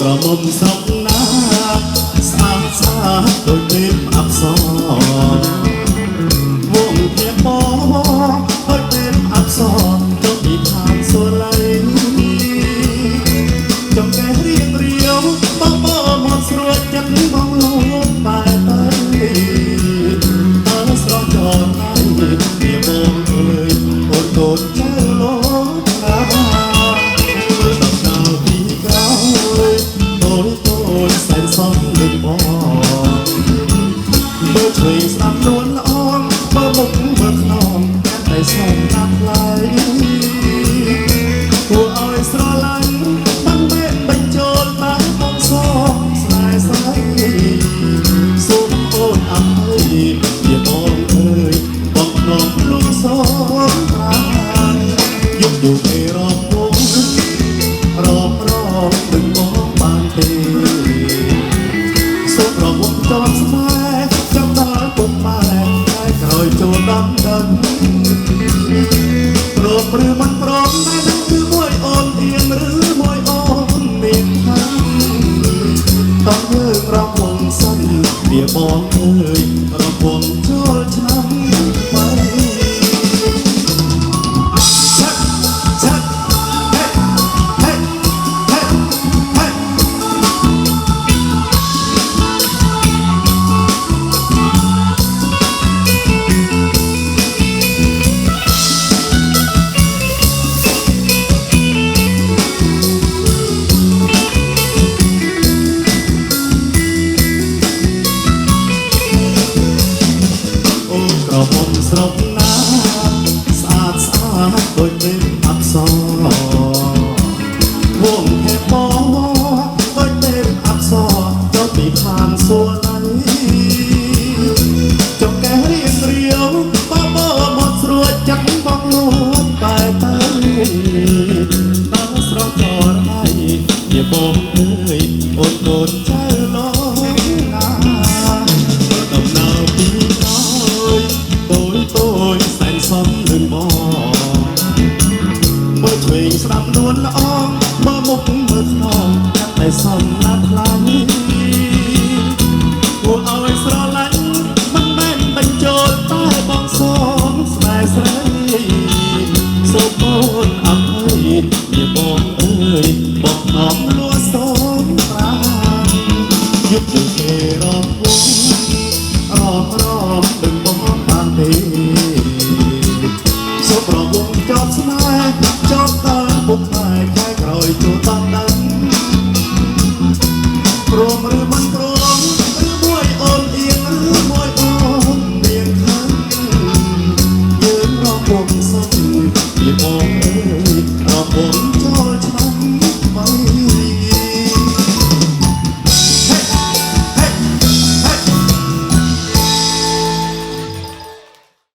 ក្រមុំស្រុកណាស្អាតស្អាតដូចពេលអប្សរវងធៀបបងដូចពេលអប្សរចុះពីឋានសួគ៌លៃចង្កេះរៀងរាវបងមកស្រួចចិត្តបងលូតបែបទៅតើស្រស់ចរណៃពីបងអើយអូនកូនចៅលោណាសំលឹងបងមើលឆ្វេងស្ដាប់នួនល្អមើលមុខមើលខ្នងតែស្ងតាក់ថ្លៃគួរឲ្យស្រឡាញ់មិនមែនបញ្ចូលតែបងសងស្នេហ៍ស្រីសូមអូនអភ័យជាបងអើយបងនំលួងសងតាយកយកឯរំវងរំមិនបងបានទេចង់ស្នេហ៍ចង់ដល់ពុកម៉ែតែក្រោយចូលដំណឹងព្រមឬមិនព្រមតែនឹងគឺមួយអូនទៀងឬមួយអូនមានខាងតោះយើងរំវងសិនវាបងអើយរំវងចូលឆ្នាំបីស្រុកណាស្អាតស្អាតដូចពេលអប្សរវងហេបបងដូចពេលអប្សរចុះពីឋានសួគ៌លៃចង្កេះរៀងរាវបបមកស្រួចចិត្តបងលួចបែបទៅតើស្រស់ចរណៃជាបងអើយអូនកូនចៅលោណាដំណើរពីក្រោយសែនសំលឹងបងមើលឆ្វេងស្ដាប់នួនល្អមើលមុខមើលខ្នងតែសំណាត់ខ្លាំង โรง